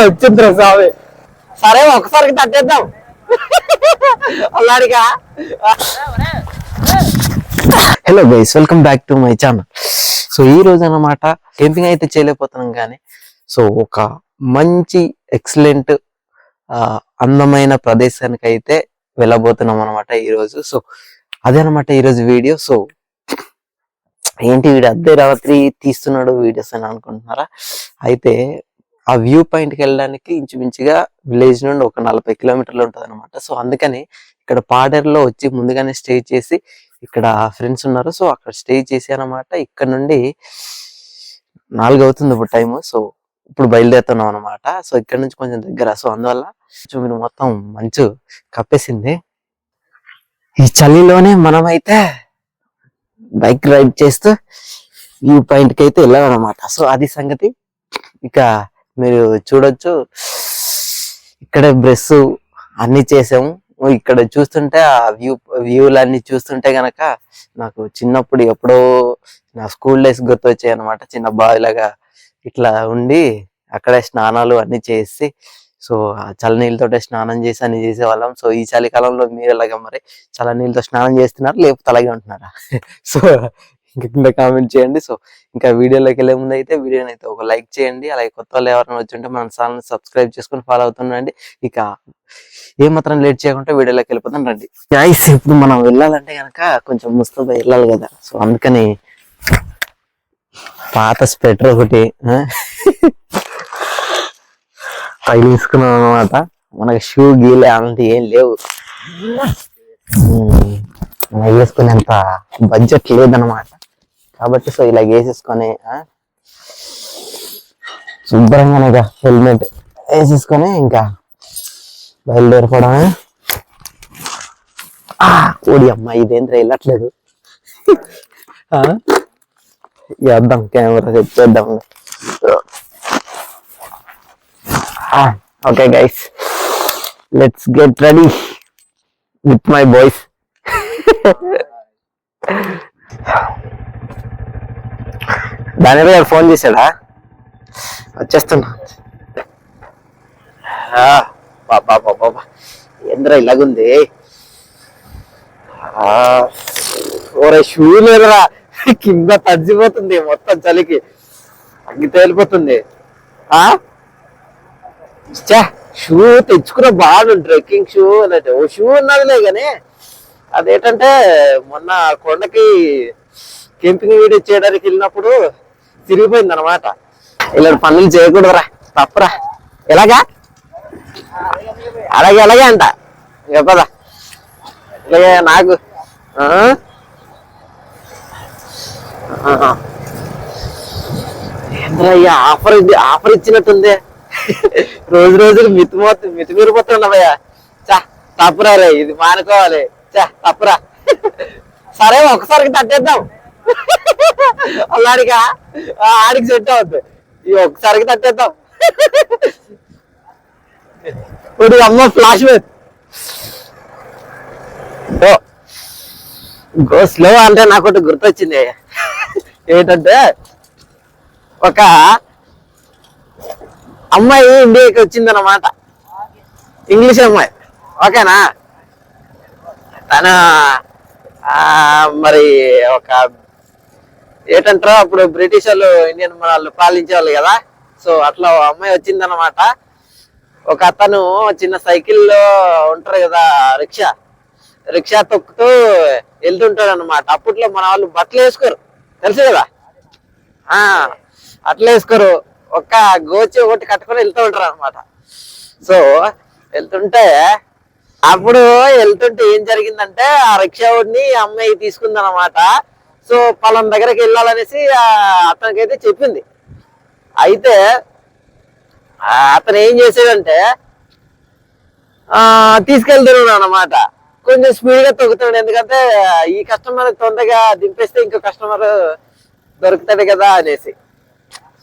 వచ్చిందిరా స్వామి. సరే ఒకసారికి తట్టేద్దాం అల్లాడిగా. Hello guys, welcome back to my channel. So ఈ రోజు అన్నమాట కేంపింగ్ అయితే చేయలేకపోతున్నాం కానీ సో ఒక మంచి ఎక్సలెంట్ అందమైన ప్రదేశానికి అయితే వెళ్ళబోతున్నాం అనమాట ఈరోజు. సో అదే అనమాట ఈరోజు వీడియో. సో ఏంటి వీడు అర్ధరాత్రి తీస్తున్నాడు వీడియోస్ అని అనుకుంటున్నారా? అయితే ఆ వ్యూ పాయింట్కి వెళ్ళడానికి ఇంచుమించుగా విలేజ్ నుండి ఒక 40 కిలోమీటర్లు ఉంటుంది అనమాట. సో అందుకని ఇక్కడ పాడేరులో వచ్చి ముందుగానే స్టే చేసి, ఇక్కడ ఫ్రెండ్స్ ఉన్నారు సో అక్కడ స్టే చేసి అనమాట. ఇక్కడ నుండి 4 అవుతుంది ఇప్పుడు టైము. సో ఇప్పుడు బయలుదేరుతున్నాం అనమాట. సో ఇక్కడ నుంచి కొంచెం దగ్గర. సో అందువల్ల మీరు మొత్తం మంచు కప్పేసింది. ఈ చలిలోనే మనమైతే బైక్ రైడ్ చేస్తూ వ్యూ పాయింట్కి అయితే వెళ్ళాలన్నమాట. సో అది సంగతి. ఇక మీరు చూడొచ్చు ఇక్కడే బ్రష్ అన్ని చేసాము. ఇక్కడ చూస్తుంటే ఆ వ్యూలన్నీ చూస్తుంటే గనక నాకు చిన్నప్పుడు ఎప్పుడో నా స్కూల్ డేస్ గుర్తొచ్చాయి అనమాట. చిన్న బావిలాగా ఇట్లా ఉండి అక్కడే స్నానాలు అన్ని చేసి సో చల్లనీళ్ళతో స్నానం చేసి అన్ని చేసేవాళ్ళం. సో ఈ చలికాలంలో మీరు ఎలాగా మరి చల్లనీళ్ళతో స్నానం చేస్తున్నారు లేకపోతే అలాగే ఉంటున్నారా? సో ఇంకా కింద కామెంట్ చేయండి. సో ఇంకా వీడియోలోకి వెళ్ళే ముందు అయితే వీడియోని అయితే ఒక లైక్ చేయండి. అలాగే కొత్త వాళ్ళు ఎవరైనా వచ్చి మన ఛానల్ని సబ్స్క్రైబ్ చేసుకుని ఫాలో అవుతుండండి. ఇక ఏమాత్రం లేట్ చేయకుండా వీడియోలోకి వెళ్ళిపోతాం రండి. గైస్, ఇప్పుడు మనం వెళ్ళాలంటే కనుక కొంచెం ముస్తఫా వెళ్ళాలి కదా. సో అందుకని పాత స్వెటర్ ఒకటి తగిలించుకున్నాం అనమాట. మనకి షూ గీలే అలాంటివి ఏం లేవు. వేసుకునేంత బడ్జెట్ లేదనమాట. కాబట్టి సో ఇలా వేసేసుకొని శుభ్రంగా హెల్మెట్ వేసేసుకొని ఇంకా బయలుదేరిపోవడమే. ఓడి అమ్మ, ఇదేంద్ర వెళ్ళట్లేదు. వేద్దాం కెమెరా సెట్ చేద్దాం. Okay guys, let's get ready with my boys. దాని గారు ఫోన్ చేశాడా? వచ్చేస్తున్నా. బాబా ఏంద్ర ఇలాగుంది. ఓరే షూ లేదురా, కింద తడిచిపోతుంది మొత్తం చలికి, అగ్గి తేలిపోతుంది. షూ తెచ్చుకున్న బాగుండు, ట్రెక్కింగ్ షూ అన్నట్టు. ఓ షూ ఉన్నదిలే కానీ అదేంటంటే మొన్న కొండకి కెంపింగ్ వీడియో చేయడానికి వెళ్ళినప్పుడు తిరిగిపోయింది అనమాట. ఇలాంటి పనులు చేయకూడదురా, తప్పరా. ఎలాగా అలాగే అలాగే అంట చెప్పదా. ఇలాగే నాకు ఏంద్రయ్యా ఆఫర్ ఇచ్చినట్టుంది. రోజు రోజులు మితిమీరిపోతుండవయ్యా. తప్పురా రే, ఇది మానుకోవాలి. తప్పురా. సరే ఒకసారికి తట్టేద్దాం. అలాడిగా ఆడికి సెట్ అవుద్ది. ఈ ఒక్కసారికి తట్టేద్దాం. ఇప్పుడు అమ్మ ఫ్లాష్ బ్యాక్. గో స్లో అంటే నాకు ఒకటి గుర్తొచ్చింది. ఏంటంటే ఒక అమ్మాయి ఇండియాకి వచ్చిందన్నమాట, ఇంగ్లీష్ అమ్మాయి. ఓకేనా? తన మరి ఒక ఏంటంటారో అప్పుడు బ్రిటిష్ వాళ్ళు ఇండియన్ వాళ్ళు పాలించేవాళ్ళు కదా. సో అట్లా అమ్మాయి వచ్చిందనమాట. ఒక అతను చిన్న సైకిల్లో ఉంటారు కదా, రిక్షా తొక్కుతూ వెళ్తుంటాడు అనమాట. అప్పట్లో మన వాళ్ళు బట్టలు వేసుకోరు, తెలుసు కదా. అట్లా వేసుకోరు, ఒక్క గోచి ఒకటి కట్టుకొని వెళ్తూ ఉంటారు అనమాట. సో వెళ్తుంటే ఏం జరిగిందంటే ఆ రిక్షా వాడిని అమ్మాయి తీసుకుందనమాట. సో పలానా దగ్గరికి వెళ్ళాలనేసి అతనికైతే చెప్పింది. అయితే అతను ఏం చేసాడంటే తీసుకెళ్తున్నాడు అనమాట. కొంచెం స్పీడ్ గా తొక్కుతాడు, ఎందుకంటే ఈ కస్టమర్ తొందరగా దింపేస్తే ఇంకో కస్టమర్ దొరుకుతాడు కదా అనేసి.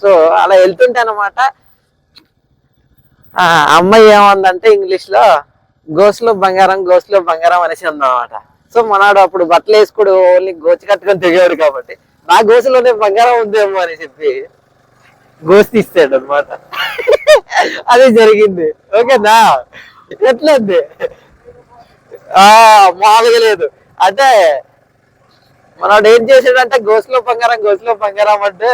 సో అలా వెళ్తుంటే అనమాట అమ్మాయి ఏమందంటే ఇంగ్లీష్ లో గోస్లో బంగారం అనేసి ఉందన్నమాట. సో మనవాడు అప్పుడు బట్టలు వేసుకోడు, ఓన్లీ గోచి కట్టుకొని తెగాడు కాబట్టి నా గోసులోనే బంగారం ఉందేమో అని చెప్పి గోసి తీస్తాడు అనమాట. అదే జరిగింది. ఓకేనా? ఎట్లంది మామూలుగా లేదు. అంటే మనవాడు ఏం చేసాడంటే గోసులో బంగారం అంటే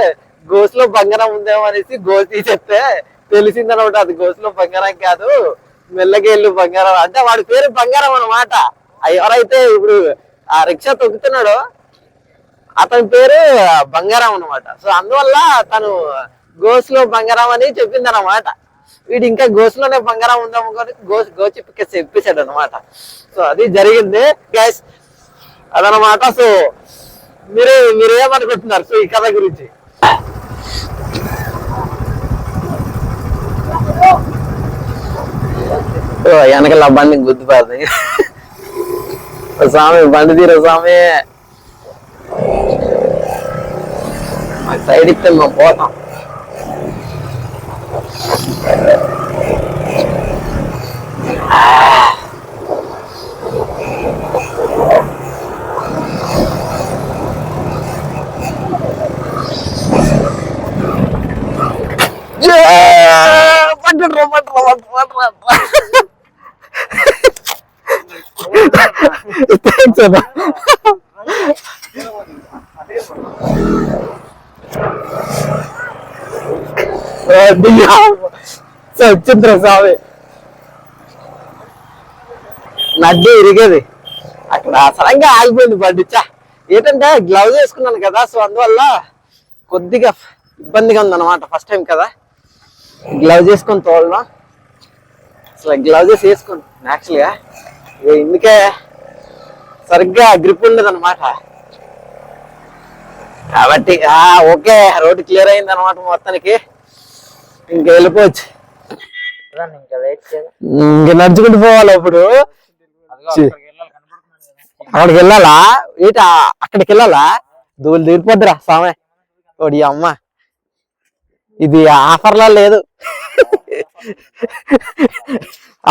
గోసులో బంగారం ఉందేమో అనేసి గోసు తీసేస్తే తెలిసిందనమాట అది గోసులో బంగారం కాదు, మెల్లగేళ్ళు బంగారం. అంటే వాడి పేరు బంగారం అనమాట. ఎవరైతే ఇప్పుడు ఆ రిక్షా తొక్కుతున్నాడో అతని పేరు బంగారం అనమాట. సో అందువల్ల తను గోసులో బంగారం అని చెప్పింది అనమాట. వీడు ఇంకా గోసులోనే బంగారం ఉందాము కానీ గోచి చెప్పేశాడు అనమాట. సో అది జరిగింది గైస్, అదనమాట. సో మీరు ఏమనుకుంటున్నారు సో ఈ కథ గురించి? వెనకల బండి గుర్తుపడుతుంది. స్వామి బండి తీర స్వామి, సైడ్ ఇస్తే మేము పోతాం. వచ్చింద్ర స్వామి నడ్డి ఇరిగేది అక్కడ సడన్గా ఆగిపోయింది బండి. ఏంటంటే గ్లౌజ్ వేసుకున్నాను కదా, సో అందువల్ల కొద్దిగా ఇబ్బందిగా ఉందన్నమాట. ఫస్ట్ టైం కదా గ్లౌజ్ వేసుకొని తోలడం. అసలు గ్లౌజెస్ వేసుకుని యాక్చువల్గా ఇందుకే సరిగ్గా గ్రిప్ ఉండదు అనమాట. కాబట్టి ఓకే, రోడ్డు క్లియర్ అయింది అనమాట మొత్తానికి. ఇంకా వెళ్ళిపోవచ్చు, ఇంకా నడుచుకుంటూ పోవాలి. ఇప్పుడు అక్కడికి వెళ్ళాలా? ఏంటి అక్కడికి వెళ్ళాలా? దూలు తీరిపోద్దురా సామె ఓడి అమ్మ. ఇది ఆఫర్లా లేదు,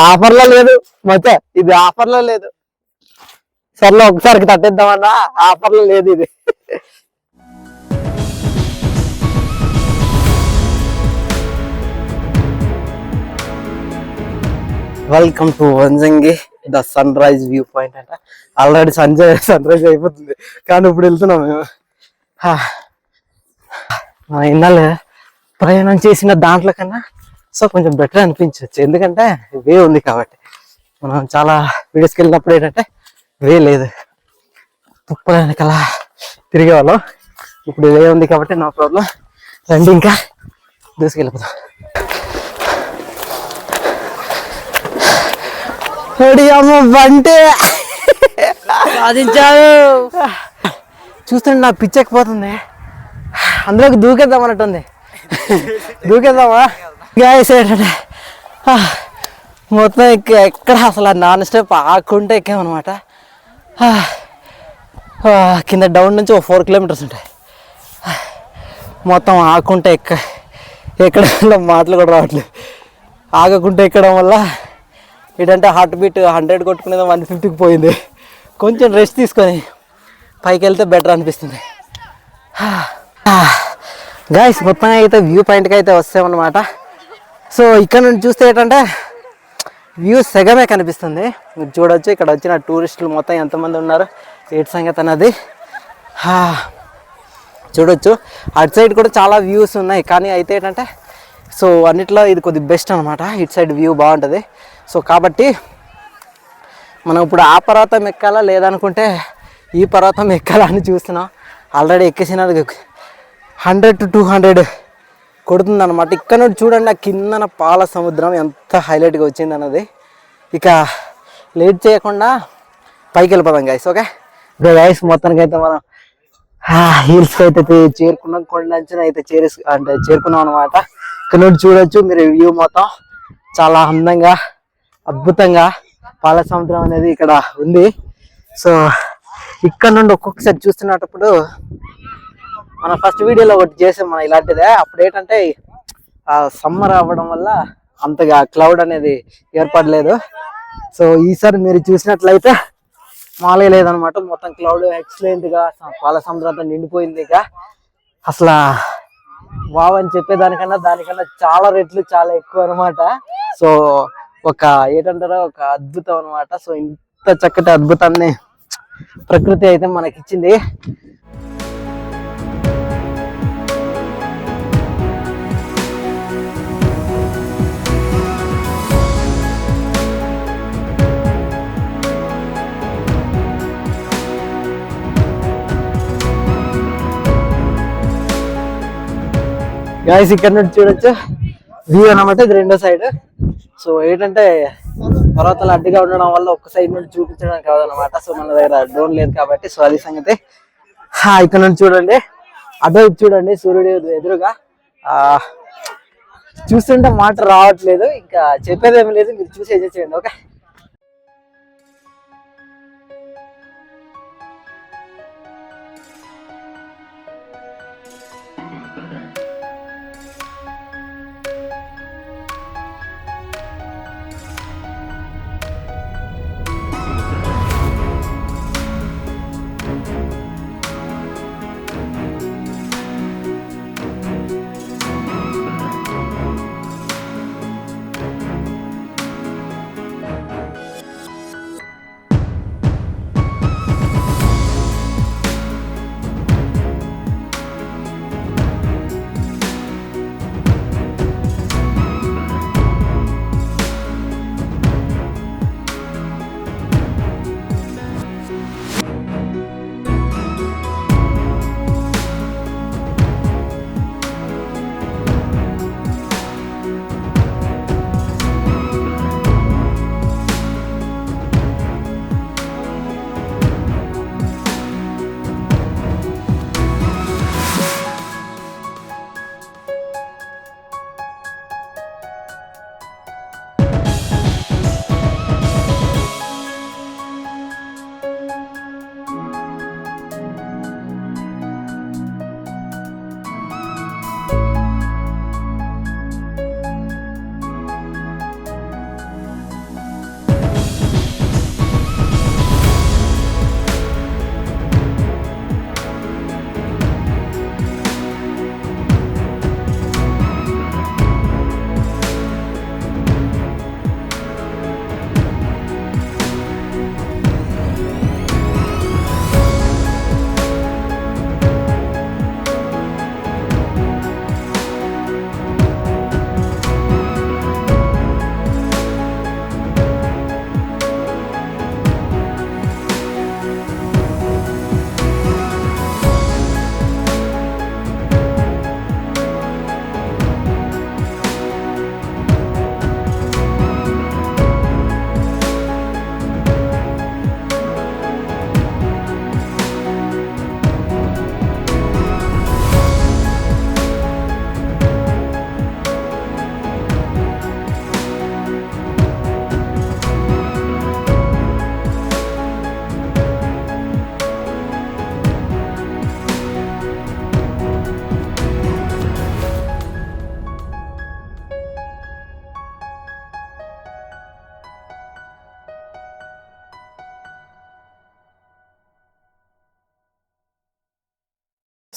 ఆఫర్లో లేదు మచ్చా, ఇది ఆఫర్లో లేదు. సర్లో ఒకసారికి తట్టేద్దామన్నా, ఆఫర్లో లేదు ఇది. Welcome to Vanjangi the sunrise viewpoint అంట. ఆల్రెడీ సన్ రైజ్ అయిపోతుంది కానీ ఇప్పుడు వెళ్తున్నాం మేము. ఇన్నాళ్ళు ప్రయాణం చేసిన దాంట్లో కన్నా సో కొంచెం బెటర్ అనిపించవచ్చు, ఎందుకంటే వే ఉంది కాబట్టి. మనం చాలా వీడియోస్కి వెళ్ళినప్పుడు ఏంటంటే వే లేదు, తుప్పల వెనకాల తిరిగేవాళ్ళం. ఇప్పుడు వే ఉంది కాబట్టి నో ప్రాబ్లం. రండి ఇంకా దూసుకెళ్ళిపోతాం. బంటే సాధించాడు. చూస్తుంటే నా పిచ్చెక్కిపోతుంది, అందులోకి దూకేద్దాం అన్నట్టుంది. దూకేద్దామా గాయస్? ఏంటంటే మొత్తం ఎక్కడ అసలు నాన్ స్టాప్ ఆకుంటే ఎక్కామన్నమాట. కింద డౌన్ నుంచి 4 కిలోమీటర్స్ ఉంటాయి. మొత్తం ఆకుంటే ఎక్కడం మాటలు కూడా రావట్లేదు. ఆగకుంటే ఎక్కడం వల్ల ఏంటంటే హార్ట్ బీట్ 100 కొట్టుకునేది 150కి పోయింది. కొంచెం రెస్ట్ తీసుకొని పైకి వెళ్తే బెటర్ అనిపిస్తుంది. గాయస్ మొత్తం అయితే వ్యూ పాయింట్కి అయితే వస్తామన్నమాట. సో ఇక్కడ నుండి చూస్తే ఏంటంటే వ్యూ సగమే కనిపిస్తుంది. మీరు చూడవచ్చు ఇక్కడ వచ్చిన టూరిస్టులు మొత్తం ఎంతమంది ఉన్నారు, ఏటి సంగతి అన్నది చూడొచ్చు. అటు సైడ్ కూడా చాలా వ్యూస్ ఉన్నాయి, కానీ అయితే ఏంటంటే సో అన్నిట్లో ఇది కొద్ది బెస్ట్ అనమాట. ఇటు సైడ్ వ్యూ బాగుంటుంది. సో కాబట్టి మనం ఇప్పుడు ఆ పర్వతం ఎక్కాలా లేదనుకుంటే ఈ పర్వతం ఎక్కాలా అని చూస్తున్నాం. ఆల్రెడీ ఎక్కేసినది 100 to 200 కొడుతుంది అనమాట. ఇక్కడ నుండి చూడండి ఆ కిందన పాల సముద్రం ఎంత హైలైట్గా వచ్చింది అన్నది. ఇక లేట్ చేయకుండా పైకి వెళ్ళిపోదాం గైస్. ఓకే గైస్, మొత్తానికి అయితే మనం హిల్స్కి అయితే చేరుకున్నాం. కొండంచున అయితే చేరుకున్నాం అనమాట. ఇక్కడ నుండి చూడొచ్చు మీరు వ్యూ మొత్తం చాలా అందంగా అద్భుతంగా పాల సముద్రం అనేది ఇక్కడ ఉంది. సో ఇక్కడ నుండి ఒక్కొక్కసారి చూస్తున్నప్పుడు మన ఫస్ట్ వీడియోలో ఒకటి చేసాం మనం ఇలాంటిదే. అప్పుడు ఏంటంటే సమ్మర్ అవ్వడం వల్ల అంతగా క్లౌడ్ అనేది ఏర్పడలేదు. సో ఈసారి మీరు చూసినట్లయితే మామూలుగా లేదనమాట. మొత్తం క్లౌడ్ ఎక్సలెంట్ గా పాల సముద్రంతో నిండిపోయింది. ఇక అసలు వావ్ అని దానికన్నా చాలా రెట్లు చాలా ఎక్కువ అనమాట. సో ఒక ఏంటంటారో ఒక అద్భుతం అనమాట. సో ఇంత చక్కటి అద్భుతాన్ని ప్రకృతి అయితే మనకిచ్చింది. గాయస్ ఇక్కడ నుండి చూడొచ్చు వ్యూ అనమాట. ఇది రెండో సైడ్. సో ఏంటంటే పర్వతాలు అడ్డుగా ఉండడం వల్ల ఒక్క సైడ్ నుండి చూపించడం కాదనమాట. సో మన దగ్గర డ్రోన్ లేదు కాబట్టి. సో అది సంగతి. ఇక్కడ నుంచి చూడండి, అటువైపు చూడండి, సూర్యుడు ఎదురుగా. చూస్తుంటే మాట రావట్లేదు, ఇంకా చెప్పేది ఏమి లేదు, మీరు చూసి ఎంజాయ్ చేయండి. ఓకే.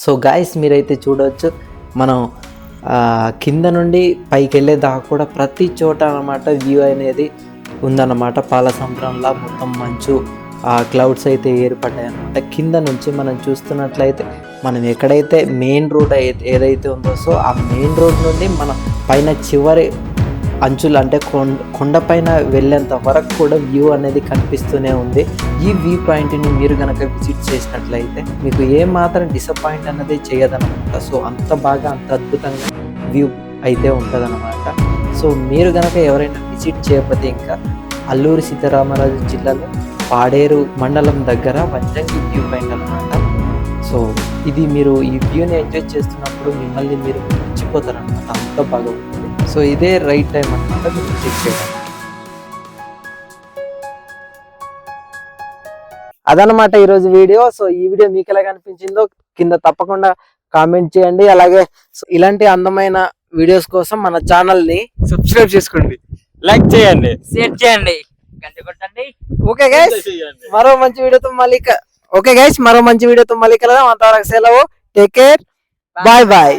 సో గాయస్ మీరైతే చూడవచ్చు, మనం కింద నుండి పైకి వెళ్ళేదాకా కూడా ప్రతి చోట అన్నమాట వ్యూ అనేది ఉందన్నమాట. పాల సముద్రంలా మొత్తం మంచు క్లౌడ్స్ అయితే ఏర్పడ్డాయి అన్నమాట. కింద నుంచి మనం చూస్తున్నట్లయితే మనం ఎక్కడైతే మెయిన్ రోడ్ ఏదైతే ఉందో, సో ఆ మెయిన్ రోడ్ నుండి మనం పైన చివరి అంచులు అంటే కొండపైన వెళ్ళేంత వరకు కూడా వ్యూ అనేది కనిపిస్తూనే ఉంది. ఈ వ్యూ పాయింట్ని మీరు కనుక విజిట్ చేసినట్లయితే మీకు ఏమాత్రం డిసప్పాయింట్ అనేది చేయదన్నమాట. సో అంత బాగా అంత అద్భుతంగా వ్యూ అయితే ఉంటుందన్నమాట. సో మీరు కనుక ఎవరైనా విజిట్ చేయకపోతే ఇంకా అల్లూరి సీతారామరాజు జిల్లాలో పాడేరు మండలం దగ్గర వంజంగి వ్యూ పాయింట్ అన్నమాట. సో ఇది మీరు ఈ వ్యూని ఎంజాయ్ చేస్తున్నప్పుడు మిమ్మల్ని మీరు మర్చిపోతారనమాట, అంత బాగా ఉంటుంది. సో ఇదే రైట్ టైం అన్నమాట మీరు విజిట్ చేయడానికి. అదనమాట ఈరోజు వీడియో. సో ఈ వీడియో మీకు ఎలా కనిపించిందో కింద తప్పకుండా కామెంట్ చేయండి. అలాగే ఇలాంటి అందమైన వీడియోస్ కోసం మన ఛానల్ ని సబ్స్క్రైబ్ చేసుకోండి, లైక్ చేయండి, షేర్ చేయండి. గంట కొట్టండి. ఓకే గైస్, మరో మంచి వీడియోతో మళ్ళీ కలదాం. అంతవరకు సెలవు. Take care, bye bye.